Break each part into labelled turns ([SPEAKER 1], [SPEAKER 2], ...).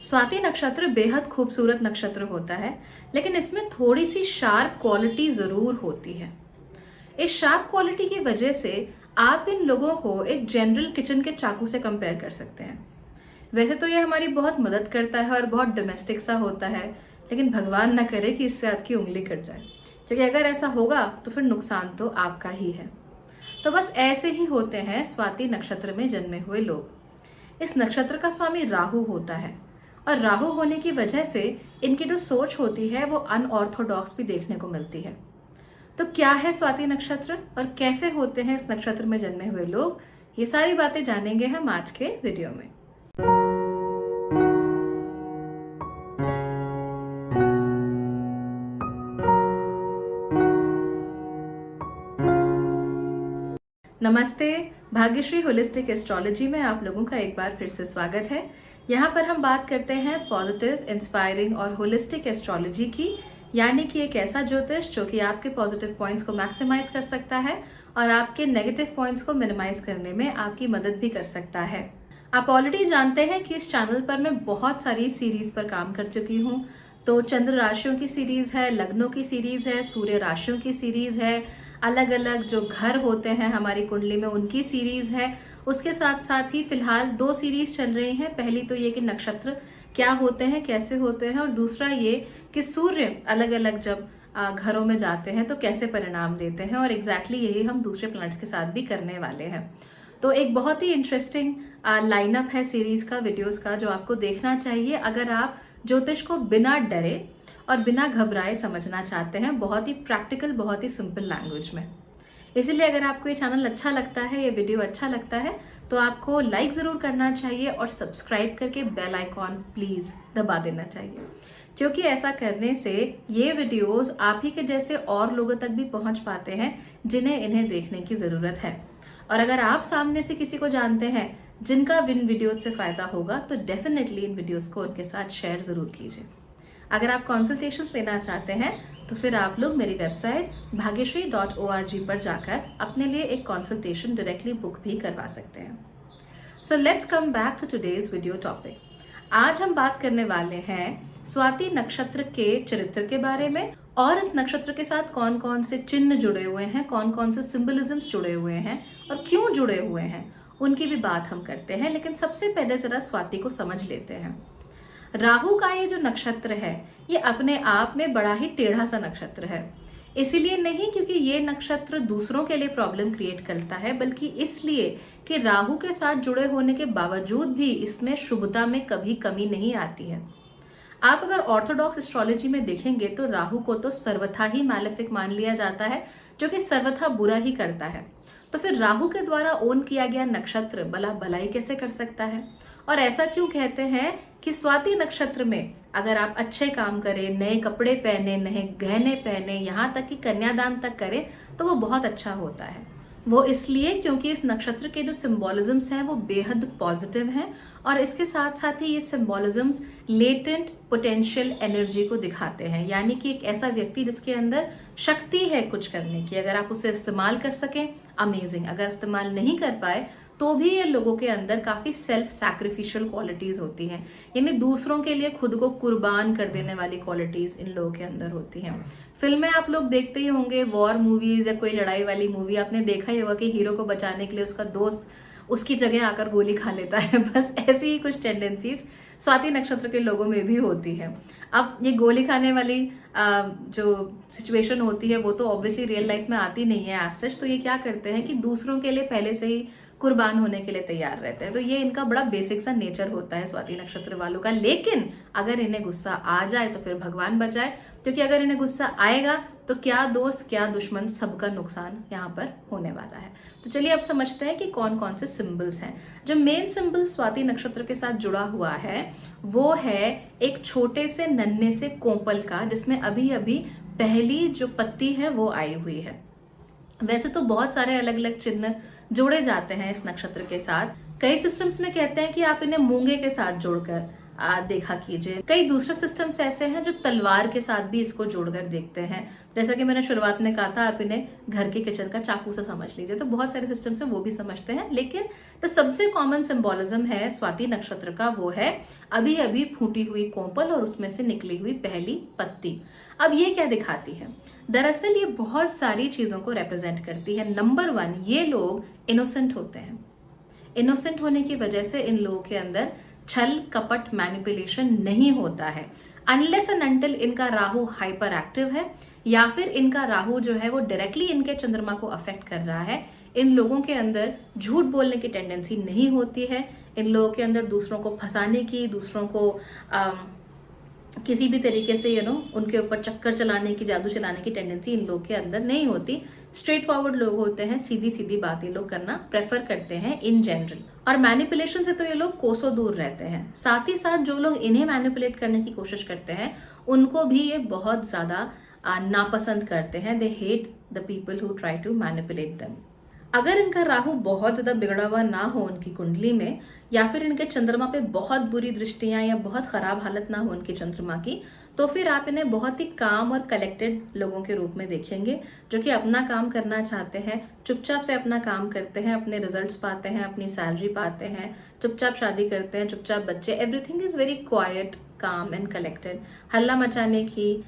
[SPEAKER 1] स्वाति नक्षत्र बेहद खूबसूरत नक्षत्र होता है, लेकिन इसमें थोड़ी सी शार्प क्वालिटी जरूर होती है। इस शार्प क्वालिटी की वजह से आप इन लोगों को एक जनरल किचन के चाकू से कंपेयर कर सकते हैं। वैसे तो ये हमारी बहुत मदद करता है और बहुत डोमेस्टिक सा होता है, लेकिन भगवान ना करे कि इससे आपकी उंगली कट जाए, क्योंकि अगर ऐसा होगा तो फिर नुकसान तो आपका ही है। तो बस ऐसे ही होते हैं स्वाति नक्षत्र में जन्मे हुए लोग। इस नक्षत्र का स्वामी राहु होता है, और राहु होने की वजह से इनकी जो सोच होती है वो अनऑर्थोडॉक्स भी देखने को मिलती है। तो क्या है स्वाति नक्षत्र और कैसे होते हैं इस नक्षत्र में जन्मे हुए लोग, ये सारी बातें जानेंगे हम आज के वीडियो में। नमस्ते, भाग्यश्री होलिस्टिक एस्ट्रोलॉजी में आप लोगों का एक बार फिर से स्वागत है। यहाँ पर हम बात करते हैं पॉजिटिव, इंस्पायरिंग और होलिस्टिक एस्ट्रोलॉजी की, यानी कि एक ऐसा ज्योतिष जो कि आपके पॉजिटिव पॉइंट्स को मैक्सिमाइज कर सकता है और आपके नेगेटिव पॉइंट्स को मिनिमाइज करने में आपकी मदद भी कर सकता है। आप ऑलरेडी जानते हैं कि इस चैनल पर मैं बहुत सारी सीरीज पर काम कर चुकी हूँ। तो चंद्र राशियों की सीरीज है, लग्नों की सीरीज है, सूर्य राशियों की सीरीज है, अलग अलग जो घर होते हैं हमारी कुंडली में उनकी सीरीज है। उसके साथ साथ ही फिलहाल 2 सीरीज चल रही हैं। पहली तो ये कि नक्षत्र क्या होते हैं, कैसे होते हैं, और दूसरा ये कि सूर्य अलग अलग जब घरों में जाते हैं तो कैसे परिणाम देते हैं। और एग्जैक्टली यही हम दूसरे प्लैनेट्स के साथ भी करने वाले हैं। तो एक बहुत ही इंटरेस्टिंग लाइनअप है सीरीज का, वीडियोस का, जो आपको देखना चाहिए अगर आप ज्योतिष को बिना डरे और बिना घबराए समझना चाहते हैं, बहुत ही प्रैक्टिकल, बहुत ही सिंपल लैंग्वेज में। इसीलिए अगर आपको ये चैनल अच्छा लगता है, ये वीडियो अच्छा लगता है, तो आपको लाइक ज़रूर करना चाहिए और सब्सक्राइब करके बेल आइकॉन प्लीज़ दबा देना चाहिए, क्योंकि ऐसा करने से ये वीडियोस आप ही के जैसे और लोगों तक भी पहुंच पाते हैं जिन्हें इन्हें देखने की ज़रूरत है। और अगर आप सामने से किसी को जानते हैं जिनका इन वीडियोस से फ़ायदा होगा, तो डेफिनेटली इन वीडियोस को उनके साथ शेयर ज़रूर कीजिए। अगर आप कंसल्टेशंस लेना चाहते हैं तो फिर आप लोग मेरी वेबसाइट bhagyashree.org पर जाकर अपने लिए एक कंसल्टेशन डायरेक्टली बुक भी करवा सकते हैं। So let's come back to today's video topic. आज हम बात करने वाले हैं स्वाति नक्षत्र के चरित्र के बारे में, और इस नक्षत्र के साथ कौन कौन से चिन्ह जुड़े हुए हैं, कौन कौन से सिंबलिज्म्स जुड़े हुए हैं और क्यों जुड़े हुए हैं, उनकी भी बात हम करते हैं। लेकिन सबसे पहले जरा स्वाति को समझ लेते हैं। राहु का ये जो नक्षत्र है ये अपने आप में बड़ा ही टेढ़ा सा नक्षत्र है। इसीलिए नहीं क्योंकि ये नक्षत्र दूसरों के लिए प्रॉब्लम क्रिएट करता है, बल्कि इसलिए कि राहु के साथ जुड़े होने के बावजूद भी इसमें शुभता में कभी कमी नहीं आती है। आप अगर ऑर्थोडॉक्स एस्ट्रोलॉजी में देखेंगे तो राहु को तो सर्वथा ही मैलेफिक मान लिया जाता है, जो कि सर्वथा बुरा ही करता है। तो फिर राहु के द्वारा ओन किया गया नक्षत्र भला भलाई कैसे कर सकता है? और ऐसा क्यों कहते हैं कि स्वाति नक्षत्र में अगर आप अच्छे काम करें, नए कपड़े पहने, नए गहने पहने, यहाँ तक कि कन्यादान तक करें, तो वो बहुत अच्छा होता है। वो इसलिए क्योंकि इस नक्षत्र के जो सिंबोलिज्म्स हैं वो बेहद पॉजिटिव हैं, और इसके साथ साथ ही ये सिंबोलिज्म्स लेटेंट पोटेंशियल एनर्जी को दिखाते हैं, यानी कि एक ऐसा व्यक्ति जिसके अंदर शक्ति है कुछ करने की। अगर आप उसे इस्तेमाल कर सकें, अमेजिंग। अगर इस्तेमाल नहीं कर पाए तो भी ये लोगों के अंदर काफी सेल्फ सैक्रिफिशियल क्वालिटीज होती हैं, यानी दूसरों के लिए खुद को कुर्बान कर देने वाली क्वालिटीज इन लोगों के अंदर होती हैं। फिल्में आप लोग देखते ही होंगे, वॉर मूवीज या कोई लड़ाई वाली मूवी आपने देखा ही होगा कि हीरो को बचाने के लिए उसका दोस्त उसकी जगह आकर गोली खा लेता है। बस ऐसी ही कुछ टेंडेंसीज स्वाति नक्षत्र के लोगों में भी होती है। अब ये गोली खाने वाली जो सिचुएशन होती है वो तो ऑब्वियसली रियल लाइफ में आती नहीं है एज सच। तो ये क्या करते हैं कि दूसरों के लिए पहले से ही कुर्बान होने के लिए तैयार रहते हैं। तो ये इनका बड़ा बेसिक सा नेचर होता है स्वाति नक्षत्र वालों का। लेकिन अगर इन्हें गुस्सा आ जाए तो फिर भगवान बचाए, क्योंकि अगर इन्हें गुस्सा आएगा तो क्या दोस्त क्या दुश्मन, सबका नुकसान यहाँ पर होने वाला है। तो चलिए अब समझते हैं कि कौन कौन से सिंबल्स हैं। जो मेन सिंबल स्वाति नक्षत्र के साथ जुड़ा हुआ है वो है एक छोटे से नन्हे से कोंपल का, जिसमें अभी अभी पहली जो पत्ती है वो आई हुई है। वैसे तो बहुत सारे अलग अलग चिन्ह जुड़े जाते हैं इस नक्षत्र के साथ। कई सिस्टम्स में कहते हैं कि आप इन्हें मूंगे के साथ जोड़कर देखा कीजिए। कई दूसरे सिस्टम्स ऐसे हैं जो तलवार के साथ भी इसको जोड़कर देखते हैं। जैसा कि मैंने शुरुआत में कहा था, आप इन्हें घर के किचन का चाकू से समझ लीजिए। तो बहुत सारे सिस्टम्स हैं वो भी समझते हैं, लेकिन जो सबसे कॉमन सिंबोलिज्म है स्वाति नक्षत्र का वो है अभी अभी फूटी हुई कोंपल और उसमें से निकली हुई पहली पत्ती। अब ये क्या दिखाती है? दरअसल ये बहुत सारी चीजों को रिप्रेजेंट करती है। नंबर 1, ये लोग इनोसेंट होते हैं। इनोसेंट होने की वजह से इन लोगों के अंदर छल कपट मैनिपुलेशन नहीं होता है, अनलेस एंड अनटिल इनका राहु हाइपर एक्टिव है या फिर इनका राहु जो है वो डायरेक्टली इनके चंद्रमा को अफेक्ट कर रहा है। इन लोगों के अंदर झूठ बोलने की टेंडेंसी नहीं होती है। इन लोगों के अंदर दूसरों को फंसाने की, दूसरों को किसी भी तरीके से उनके ऊपर चक्कर चलाने की, जादू चलाने की टेंडेंसी इन लोग के अंदर नहीं होती। स्ट्रेट फॉरवर्ड लोग होते हैं, सीधी सीधी बात ये लोग करना प्रेफर करते हैं इन जनरल। और मैनिपुलेशन से तो ये लोग कोसों दूर रहते हैं। साथ ही साथ जो लोग इन्हें मैनिपुलेट करने की कोशिश करते हैं उनको भी ये बहुत ज्यादा नापसंद करते हैं। They hate the people who try to manipulate them. अगर इनका राहु बहुत ज्यादा बिगड़ा हुआ ना हो उनकी कुंडली में, या फिर इनके चंद्रमा पे बहुत बुरी दृष्टियां या बहुत खराब हालत ना हो उनके चंद्रमा की, तो फिर आप इन्हें बहुत ही काम और कलेक्टेड लोगों के रूप में देखेंगे, जो कि अपना काम करना चाहते हैं, चुपचाप से अपना काम करते हैं, अपने रिजल्ट्स पाते हैं, अपनी सैलरी पाते हैं, चुपचाप शादी करते हैं, चुपचाप बच्चे। एवरीथिंग इज वेरी क्वाइट, काम एंड कलेक्टेड। हल्ला मचाने की,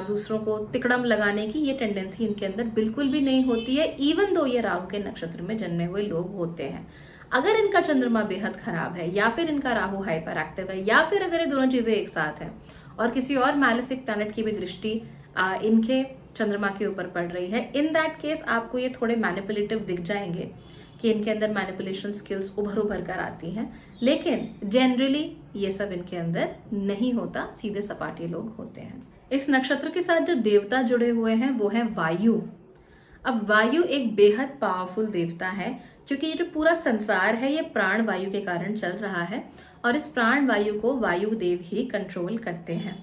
[SPEAKER 1] दूसरों को तिकड़म लगाने की ये टेंडेंसी इनके अंदर बिल्कुल भी नहीं होती है, इवन दो ये राहु के नक्षत्र में जन्मे हुए लोग होते हैं। अगर इनका चंद्रमा बेहद खराब है, या फिर इनका राहु हाइपर एक्टिव है, या फिर अगर ये दोनों चीजें एक साथ हैं और किसी और मैलेफिक प्लैनेट की भी दृष्टि इनके चंद्रमा के ऊपर पड़ रही है, इन दैट केस आपको ये थोड़े मैनिपुलेटिव दिख जाएंगे कि इनके अंदर मैनिपुलेशन स्किल्स उभर कर आती हैं। लेकिन जनरली ये सब इनके अंदर नहीं होता, सीधे सपाटे लोग होते हैं। इस नक्षत्र के साथ जो देवता जुड़े हुए हैं वो है वायु। अब वायु एक बेहद पावरफुल देवता है, क्योंकि ये जो पूरा संसार है ये प्राण वायु के कारण चल रहा है, और इस प्राण वायु को वायु देव ही कंट्रोल करते हैं।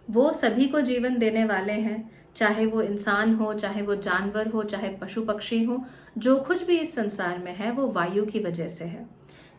[SPEAKER 1] वो सभी को जीवन देने वाले हैं, चाहे वो इंसान हो, चाहे वो जानवर हो, चाहे पशु पक्षी हो। जो कुछ भी इस संसार में है वो वायु की वजह से है।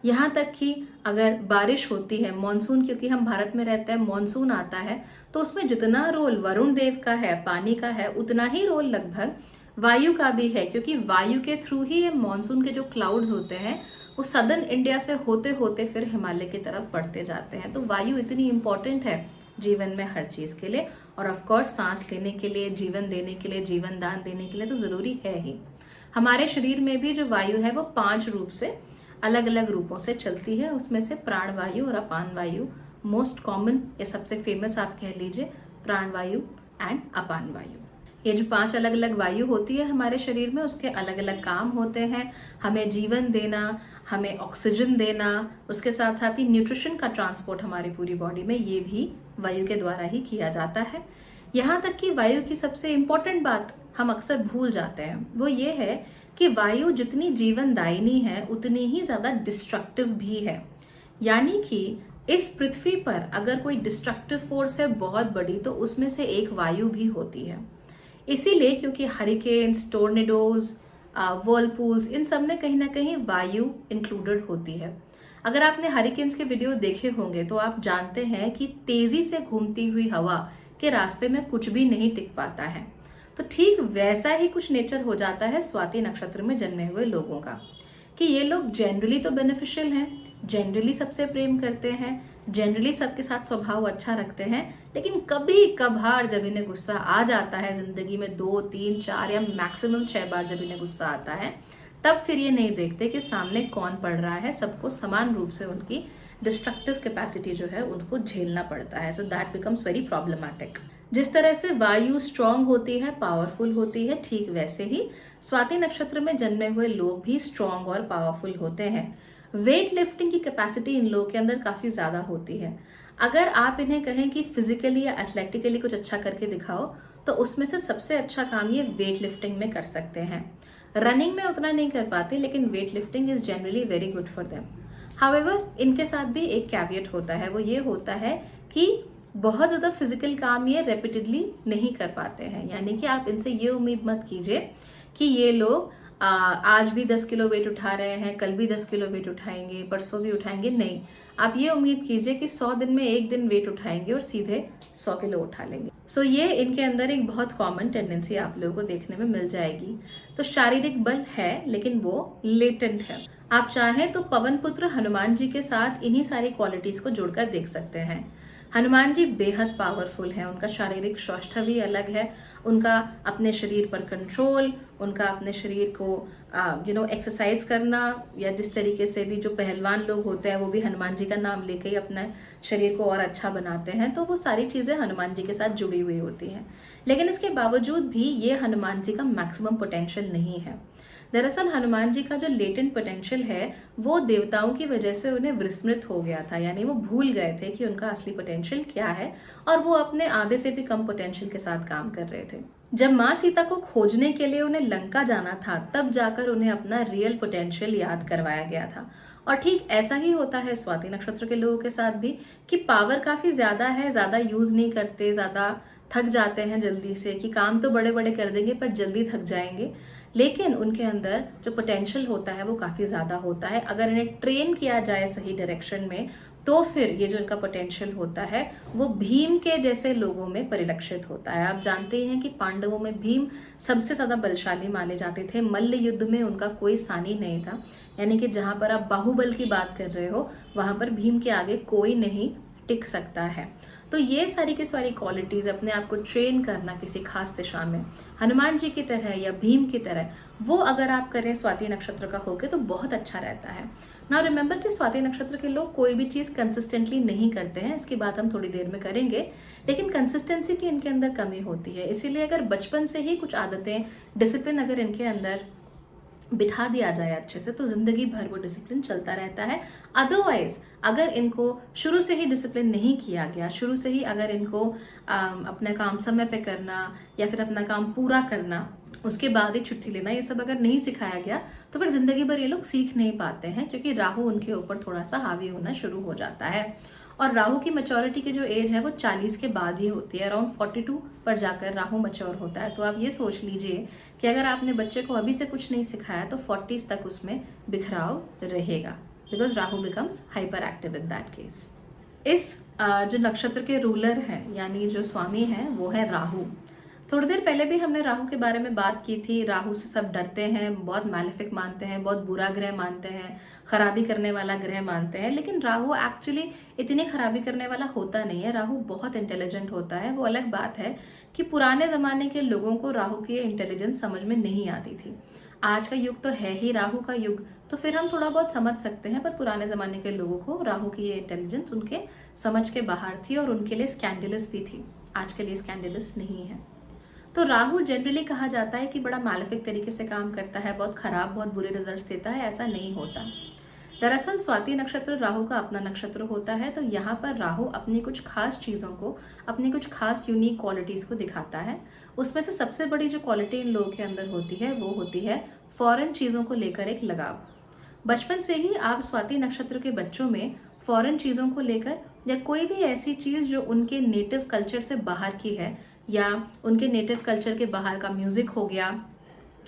[SPEAKER 1] यहाँ तक कि अगर बारिश होती है, मॉनसून, क्योंकि हम भारत में रहते हैं, मॉनसून आता है तो उसमें जितना रोल वरुण देव का है, पानी का है, उतना ही रोल लगभग वायु का भी है, क्योंकि वायु के थ्रू ही ये मॉनसून के जो क्लाउड्स होते हैं वो सदर्न इंडिया से होते होते फिर हिमालय की तरफ बढ़ते जाते हैं। तो वायु इतनी इंपॉर्टेंट है जीवन में हर चीज के लिए, और ऑफ कोर्स सांस लेने के लिए, जीवन देने के लिए, जीवन दान देने के लिए तो जरूरी है ही। हमारे शरीर में भी जो वायु है वो 5 रूप से, अलग अलग रूपों से चलती है। उसमें से प्राण वायु और अपान वायु मोस्ट कॉमन या सबसे फेमस आप कह लीजिए, प्राण वायु एंड अपान वायु। ये जो 5 अलग अलग वायु होती है हमारे शरीर में, उसके अलग अलग काम होते हैं। हमें जीवन देना, हमें ऑक्सीजन देना, उसके साथ साथ ही न्यूट्रिशन का ट्रांसपोर्ट हमारी पूरी बॉडी में, ये भी वायु के द्वारा ही किया जाता है। यहाँ तक कि वायु की सबसे इंपॉर्टेंट बात हम अक्सर भूल जाते हैं, वो ये है कि वायु जितनी जीवनदायिनी है उतनी ही ज्यादा डिस्ट्रक्टिव भी है। यानी कि इस पृथ्वी पर अगर कोई डिस्ट्रक्टिव फोर्स है बहुत बड़ी, तो उसमें से एक वायु भी होती है। इसीलिए क्योंकि हरिकेन्स, टोर्नेडोज, वर्लपूल्स, इन सब में कहीं ना कहीं वायु इंक्लूडेड होती है। अगर आपने हरिकेन्स के वीडियो देखे होंगे तो आप जानते हैं कि तेजी से घूमती हुई हवा के रास्ते में कुछ भी नहीं टिक पाता है। तो ठीक वैसा ही कुछ नेचर हो जाता है स्वाति नक्षत्र में जन्मे हुए लोगों का, कि ये लोग जनरली तो बेनिफिशियल हैं, जनरली सबसे प्रेम करते हैं, जनरली सबके साथ स्वभाव अच्छा रखते हैं, लेकिन कभी कभार जब इन्हें गुस्सा आ जाता है, जिंदगी में 2, 3, 4 या मैक्सिमम 6 बार जब इन्हें गुस्सा आता है, तब फिर ये नहीं देखते कि सामने कौन पड़ रहा है। सबको समान रूप से उनकी डिस्ट्रक्टिव कैपेसिटी जो है उनको झेलना पड़ता है। So that becomes very problematic. जिस तरह से वायु स्ट्रांग होती है, पावरफुल होती है, ठीक वैसे ही स्वाति नक्षत्र में जन्मे हुए लोग भी स्ट्रांग और पावरफुल होते हैं। वेट लिफ्टिंग की कैपेसिटी इन लोगों के अंदर काफी ज्यादा होती है। अगर आप इन्हें कहें कि फिजिकली या एथलेटिकली कुछ अच्छा करके दिखाओ, तो उसमें से सबसे अच्छा काम ये वेट लिफ्टिंग में कर सकते हैं। रनिंग में उतना नहीं कर पाते, लेकिन weight lifting is generally very good for them. However इनके साथ भी एक कैविएट होता है, वो ये होता है कि बहुत ज्यादा फिजिकल काम ये रेपिटेडली नहीं कर पाते हैं। यानी कि आप इनसे ये उम्मीद मत कीजिए कि ये लोग आज भी 10 किलो वेट उठा रहे हैं, कल भी 10 किलो वेट उठाएंगे, परसों भी उठाएंगे। नहीं, आप ये उम्मीद कीजिए कि 100 दिन में एक दिन वेट उठाएंगे और सीधे 100 किलो उठा लेंगे। सो ये इनके अंदर एक बहुत कॉमन टेंडेंसी आप लोगों को देखने में मिल जाएगी। तो शारीरिक बल है लेकिन वो लेटेंट है। आप चाहें तो पवन पुत्र हनुमान जी के साथ इन्हीं सारी क्वालिटीज को जोड़कर देख सकते हैं। हनुमान जी बेहद पावरफुल है, उनका शारीरिक सौष्ठव ही अलग है, उनका अपने शरीर पर कंट्रोल, उनका अपने शरीर को एक्सरसाइज करना, या जिस तरीके से भी जो पहलवान लोग होते हैं वो भी हनुमान जी का नाम लेके ही अपने शरीर को और अच्छा बनाते हैं, तो वो सारी चीज़ें हनुमान जी के साथ जुड़ी हुई होती हैं। लेकिन इसके बावजूद भी ये हनुमान जी का मैक्सिमम पोटेंशियल नहीं है। दरअसल हनुमान जी का जो लेटेंट पोटेंशियल है वो देवताओं की वजह से उन्हें विस्मृत हो गया था, यानी वो भूल गए थे कि उनका असली पोटेंशियल क्या है, और वो अपने आधे से भी कम पोटेंशियल के साथ काम कर रहे थे। जब माँ सीता को खोजने के लिए उन्हें लंका जाना था तब जाकर उन्हें अपना रियल पोटेंशियल याद करवाया गया था। और ठीक ऐसा ही होता है स्वाति नक्षत्र के लोगों के साथ भी, कि पावर काफी ज्यादा है, ज्यादा यूज नहीं करते, ज्यादा थक जाते हैं जल्दी से, कि काम तो बड़े बड़े कर देंगे पर जल्दी थक जाएंगे, लेकिन उनके अंदर जो पोटेंशियल होता है वो काफ़ी ज़्यादा होता है। अगर इन्हें ट्रेन किया जाए सही डायरेक्शन में तो फिर ये जो इनका पोटेंशियल होता है वो भीम के जैसे लोगों में परिलक्षित होता है। आप जानते हैं कि पांडवों में भीम सबसे ज़्यादा बलशाली माने जाते थे, मल्ल युद्ध में उनका कोई सानी नहीं था, यानी कि जहाँ पर आप बाहुबल की बात कर रहे हो वहाँ पर भीम के आगे कोई नहीं टिक सकता है। तो ये सारी की सारी क्वालिटीज अपने आप को ट्रेन करना किसी खास दिशा में हनुमान जी की तरह या भीम की तरह, वो अगर आप करें स्वाति नक्षत्र का होके तो बहुत अच्छा रहता है। नाउ रिमेंबर कि स्वाति नक्षत्र के लोग कोई भी चीज़ कंसिस्टेंटली नहीं करते हैं, इसकी बात हम थोड़ी देर में करेंगे, लेकिन कंसिस्टेंसी की इनके अंदर कमी होती है। इसीलिए अगर बचपन से ही कुछ आदतें, डिसिप्लिन अगर इनके अंदर बिठा दिया जाए अच्छे से तो जिंदगी भर वो डिसिप्लिन चलता रहता है। अदरवाइज अगर इनको शुरू से ही डिसिप्लिन नहीं किया गया, शुरू से ही अगर इनको अपना काम समय पे करना या फिर अपना काम पूरा करना, उसके बाद ही छुट्टी लेना, ये सब अगर नहीं सिखाया गया तो फिर जिंदगी भर ये लोग सीख नहीं पाते हैं, क्योंकि राहु उनके ऊपर थोड़ा सा हावी होना शुरू हो जाता है। और राहु की मैच्योरिटी की जो एज है वो 40 के बाद ही होती है, अराउंड 42 पर जाकर राहु मैच्योर होता है। तो आप ये सोच लीजिए कि अगर आपने बच्चे को अभी से कुछ नहीं सिखाया तो 40s तक उसमें बिखराव रहेगा, because Rahu becomes hyper active in that case. इस जो नक्षत्र के रूलर हैं यानी जो स्वामी हैं वो है राहु। थोड़ी देर पहले भी हमने राहु के बारे में बात की थी। राहु से सब डरते हैं, बहुत मैलेफिक मानते हैं, बहुत बुरा ग्रह मानते हैं, खराबी करने वाला ग्रह मानते हैं, लेकिन राहु एक्चुअली इतनी खराबी करने वाला होता नहीं है। राहु बहुत इंटेलिजेंट होता है। वो अलग बात है कि पुराने जमाने के लोगों को राहु की इंटेलिजेंस समझ में नहीं आती थी। आज का युग तो है ही राहु का युग, तो फिर हम थोड़ा बहुत समझ सकते हैं, पर पुराने ज़माने के लोगों को राहु की ये इंटेलिजेंस उनके समझ के बाहर थी और उनके लिए स्कैंडलस भी थी। आज के लिए स्कैंडलस नहीं है। तो राहु जनरली कहा जाता है कि बड़ा मैलेफिक तरीके से काम करता है, बहुत खराब, बहुत बुरे रिजल्ट्स देता है। ऐसा नहीं होता। दरअसल स्वाति नक्षत्र राहु का अपना नक्षत्र होता है, तो यहाँ पर राहु अपनी कुछ खास चीज़ों को, अपनी कुछ खास यूनिक क्वालिटीज़ को दिखाता है। उसमें से सबसे बड़ी जो क्वालिटी इन लोगों के अंदर होती है वो होती है फॉरेन चीज़ों को लेकर एक लगाव। बचपन से ही आप स्वाति नक्षत्र के बच्चों में फॉरेन चीज़ों को लेकर या कोई भी ऐसी चीज़ जो उनके नेटिव कल्चर से बाहर की है, या उनके नेटिव कल्चर के बाहर का म्यूज़िक हो गया,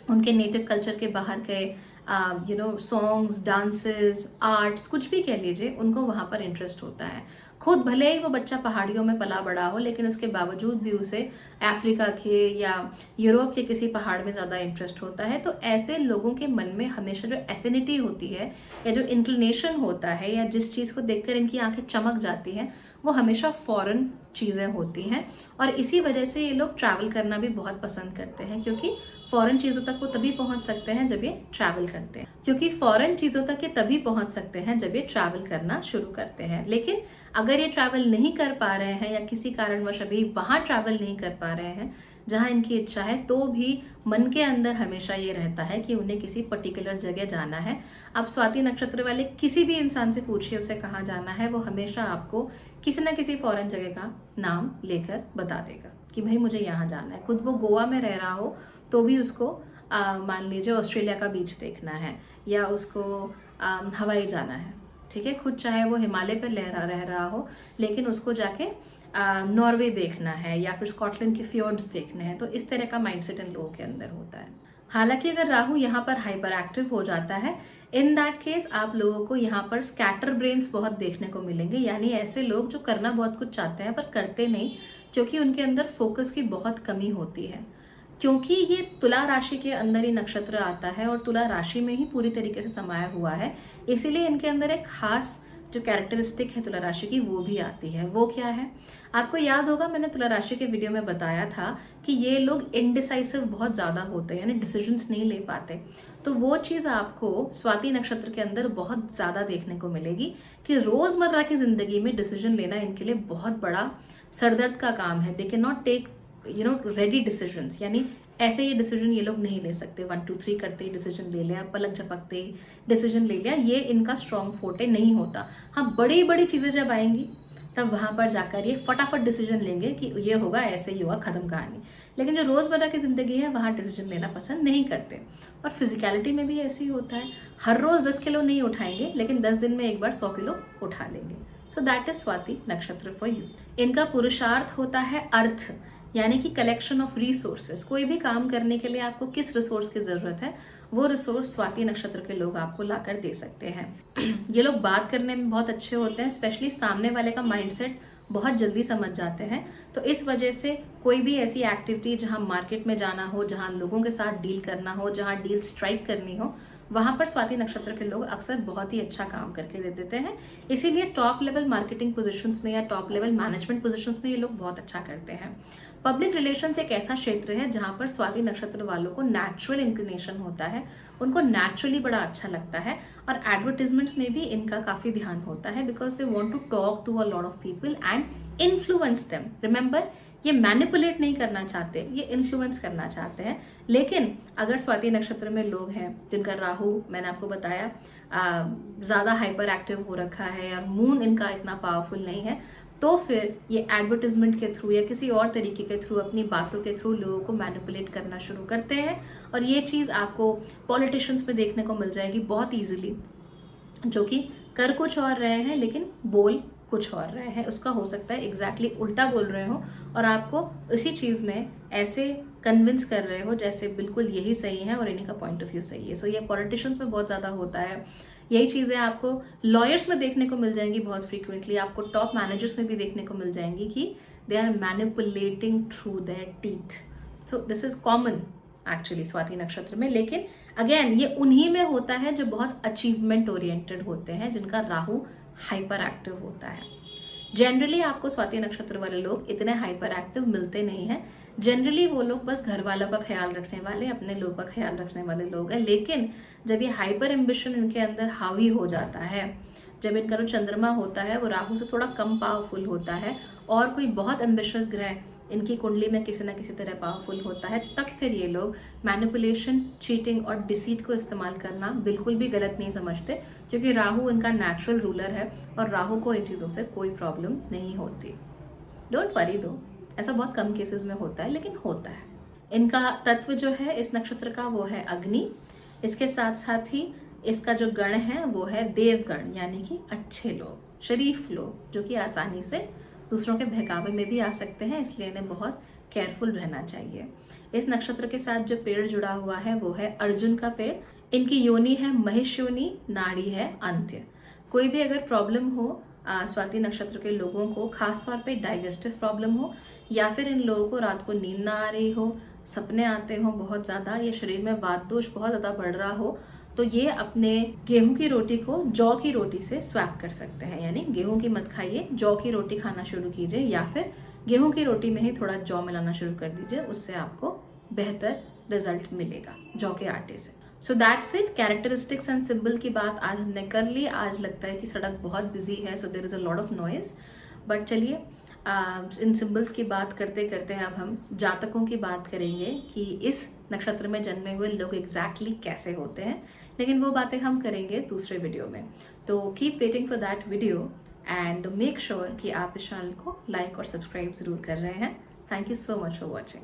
[SPEAKER 1] उनके नेटिव कल्चर के बाहर के सॉन्ग्स, डांसेस, आर्ट्स, कुछ भी कह लीजिए, उनको वहाँ पर इंटरेस्ट होता है। खुद भले ही वो बच्चा पहाड़ियों में पला बड़ा हो, लेकिन उसके बावजूद भी उसे अफ्रीका के या यूरोप के किसी पहाड़ में ज़्यादा इंटरेस्ट होता है। तो ऐसे लोगों के मन में हमेशा जो एफिनिटी होती है या जो इंक्लिनेशन होता है या जिस चीज़ को देखकर इनकी आंखें चमक जाती हैं वो हमेशा फॉरेन चीज़ें होती हैं। और इसी वजह से ये लोग ट्रैवल करना भी बहुत पसंद करते हैं, क्योंकि फॉरेन चीज़ों तक वो तभी पहुंच सकते हैं जब ये ट्रैवल करते हैं, क्योंकि फॉरेन चीज़ों तक ये तभी पहुंच सकते हैं जब ये ट्रैवल करना शुरू करते हैं। लेकिन अगर ये ट्रैवल नहीं कर पा रहे हैं या किसी कारणवश अभी वहाँ ट्रैवल नहीं कर पा रहे हैं जहाँ इनकी इच्छा है, तो भी मन के अंदर हमेशा ये रहता है कि उन्हें किसी पर्टिकुलर जगह जाना है। आप स्वाति नक्षत्र वाले किसी भी इंसान से पूछिए उसे कहाँ जाना है, वो हमेशा आपको किसी न किसी फॉरेन जगह का नाम लेकर बता देगा कि भाई मुझे यहाँ जाना है। खुद वो गोवा में रह रहा हो तो भी उसको मान लीजिए ऑस्ट्रेलिया का बीच देखना है या उसको हवाई जाना है, ठीक है। खुद चाहे वो हिमालय पर रह रहा हो, लेकिन उसको जाके नॉर्वे देखना है या फिर स्कॉटलैंड के फ्योर्ड्स देखने हैं। तो इस तरह का माइंडसेट इन लोगों के अंदर होता है। हालांकि अगर राहु यहाँ पर हाइपर एक्टिव हो जाता है, इन दैट केस आप लोगों को यहाँ पर स्कैटर ब्रेन्स बहुत देखने को मिलेंगे, यानी ऐसे लोग जो करना बहुत कुछ चाहते हैं पर करते नहीं, क्योंकि उनके अंदर फोकस की बहुत कमी होती है। क्योंकि ये तुला राशि के अंदर ही नक्षत्र आता है और तुला राशि में ही पूरी तरीके से समाया हुआ है, इसीलिए इनके अंदर एक खास जो कैरेक्टरिस्टिक है तुला राशि की वो भी आती है। वो क्या है, आपको याद होगा मैंने तुला राशि के वीडियो में बताया था कि ये लोग इनडिसाइसिव बहुत ज़्यादा होते हैं, यानी डिसीजंस नहीं ले पाते। तो वो चीज़ आपको स्वाति नक्षत्र के अंदर बहुत ज़्यादा देखने को मिलेगी कि रोज़मर्रा की ज़िंदगी में डिसीजन लेना इनके लिए बहुत बड़ा सरदर्द का काम है। They can not take ready decisions, यानी ऐसे ये डिसीजन ये लोग नहीं ले सकते 1 2 3 करते ही डिसीजन ले लिया, पलक झपकते ही डिसीजन ले लिया, ये इनका स्ट्रॉन्ग फोर्टे नहीं होता। हाँ, बड़ी बड़ी चीज़ें जब आएंगी तब वहाँ पर जाकर ये फटाफट डिसीजन लेंगे कि ये होगा, ऐसे ही होगा, खत्म कहानी। लेकिन जो रोज़मर्रा की ज़िंदगी है वहाँ डिसीजन लेना पसंद नहीं करते। और फिजिकलिटी में भी ऐसे ही होता है, हर रोज़ 10 किलो नहीं उठाएंगे, लेकिन 10 दिन में एक बार 100 किलो उठा लेंगे। सो दैट इज स्वाति नक्षत्र फॉर यू। इनका पुरुषार्थ होता है अर्थ, यानी कि कलेक्शन ऑफ रिसोर्सेज। कोई भी काम करने के लिए आपको किस रिसोर्स की ज़रूरत है, वो रिसोर्स स्वाति नक्षत्र के लोग आपको लाकर दे सकते हैं। ये लोग बात करने में बहुत अच्छे होते हैं, स्पेशली सामने वाले का माइंडसेट बहुत जल्दी समझ जाते हैं। तो इस वजह से कोई भी ऐसी एक्टिविटी जहाँ मार्केट में जाना हो, जहाँ लोगों के साथ डील करना हो, जहाँ डील स्ट्राइक करनी हो, वहाँ पर स्वाति नक्षत्र के लोग अक्सर बहुत ही अच्छा काम करके दे देते हैं। इसीलिए टॉप लेवल मार्केटिंग पोजीशंस में या टॉप लेवल मैनेजमेंट पोजीशंस में ये लोग बहुत अच्छा करते हैं। पब्लिक रिलेशंस एक ऐसा क्षेत्र है जहाँ पर स्वाति नक्षत्र वालों को नेचुरल इंक्लिनेशन होता है, उनको नेचुरली बड़ा अच्छा लगता है। और एडवर्टीजमेंट्स में भी इनका काफ़ी ध्यान होता है, because they want to talk to a lot of people and influence them. Remember, ये मैनिपुलेट नहीं करना चाहते, ये इन्फ्लुएंस करना चाहते हैं। लेकिन अगर स्वाति नक्षत्र में लोग हैं जिनका राहु, मैंने आपको बताया, ज़्यादा हाइपर एक्टिव हो रखा है या मून इनका इतना पावरफुल नहीं है, तो फिर ये एडवर्टिजमेंट के थ्रू या किसी और तरीके के थ्रू, अपनी बातों के थ्रू लोगों को मैनिपुलेट करना शुरू करते हैं। और ये चीज़ आपको पॉलिटिशियंस में देखने को मिल जाएगी बहुत ईजिली, जो कि कर कुछ और रहे हैं लेकिन बोल कुछ और रहे हैं। उसका हो सकता है एग्जैक्टली उल्टा बोल रहे हो और आपको इसी चीज़ में ऐसे कन्विंस कर रहे हो जैसे बिल्कुल यही सही है और इन्हीं का पॉइंट ऑफ व्यू सही है। सो ये पॉलिटिशियंस में बहुत ज़्यादा होता है। यही चीज़ें आपको लॉयर्स में देखने को मिल जाएंगी बहुत फ्रीक्वेंटली, आपको टॉप मैनेजर्स में भी देखने को मिल जाएंगी कि they are manipulating through their teeth. So this is common actually Swati नक्षत्र में। लेकिन अगेन ये उन्हीं में होता है जो बहुत अचीवमेंट ओरिएंटेड होते हैं, जिनका राहु हाइपर एक्टिव होता है। जनरली आपको स्वाति नक्षत्र वाले लोग इतने हाइपर एक्टिव मिलते नहीं हैं। जनरली वो लोग बस घर वालों का ख्याल रखने वाले, अपने लोगों का ख्याल रखने वाले लोग हैं। लेकिन जब ये हाइपर एम्बिशन इनके अंदर हावी हो जाता है, जब इनका जो चंद्रमा होता है वो राहु से थोड़ा कम पावरफुल होता है और कोई बहुत एम्बिशियस ग्रह इनकी कुंडली में किसी ना किसी तरह पावरफुल होता है, तब फिर ये लोग मैनिपुलेशन, चीटिंग और डिसीट को इस्तेमाल करना बिल्कुल भी गलत नहीं समझते, क्योंकि राहु इनका नेचुरल रूलर है और राहु को इन चीज़ों से कोई प्रॉब्लम नहीं होती। डोंट वरी दो, ऐसा बहुत कम केसेस में होता है लेकिन होता है। इनका तत्व जो है इस नक्षत्र का वो है अग्नि। इसके साथ साथ ही इसका जो गण है वो है देवगण, यानी कि अच्छे लोग, शरीफ लोग, जो कि आसानी से दूसरों के बहकावे में भी आ सकते हैं, इसलिए इन्हें बहुत केयरफुल रहना चाहिए। इस नक्षत्र के साथ जो पेड़ जुड़ा हुआ है वो है अर्जुन का पेड़। इनकी योनि है महिष योनि, नाड़ी है अंत्य। कोई भी अगर प्रॉब्लम हो स्वाति नक्षत्र के लोगों को, खासतौर पे डाइजेस्टिव प्रॉब्लम हो, या फिर इन लोगों को रात को नींद ना आ रही हो, सपने आते हो बहुत ज़्यादा, या शरीर में वात दोष बहुत ज़्यादा बढ़ रहा हो, तो ये अपने गेहूं की रोटी को जौ की रोटी से स्वैप कर सकते हैं। यानी गेहूं की मत खाइए, जौ की रोटी खाना शुरू कीजिए, या फिर गेहूं की रोटी में ही थोड़ा जौ मिलाना शुरू कर दीजिए, उससे आपको बेहतर रिजल्ट मिलेगा जौ के आटे से। So that's it. Characteristics and symbol की बात आज हमने कर ली। आज लगता है कि सड़क बहुत बिजी है, so there is a lot of noise, but चलिए इन सिंबल्स की बात करते करते अब हम जातकों की बात करेंगे कि इस नक्षत्र में जन्मे हुए लोग एग्जैक्टली कैसे होते हैं, लेकिन वो बातें हम करेंगे दूसरे वीडियो में। तो keep waiting for that video and make sure कि आप इस चैनल को लाइक और सब्सक्राइब ज़रूर कर रहे हैं। Thank you so much for watching.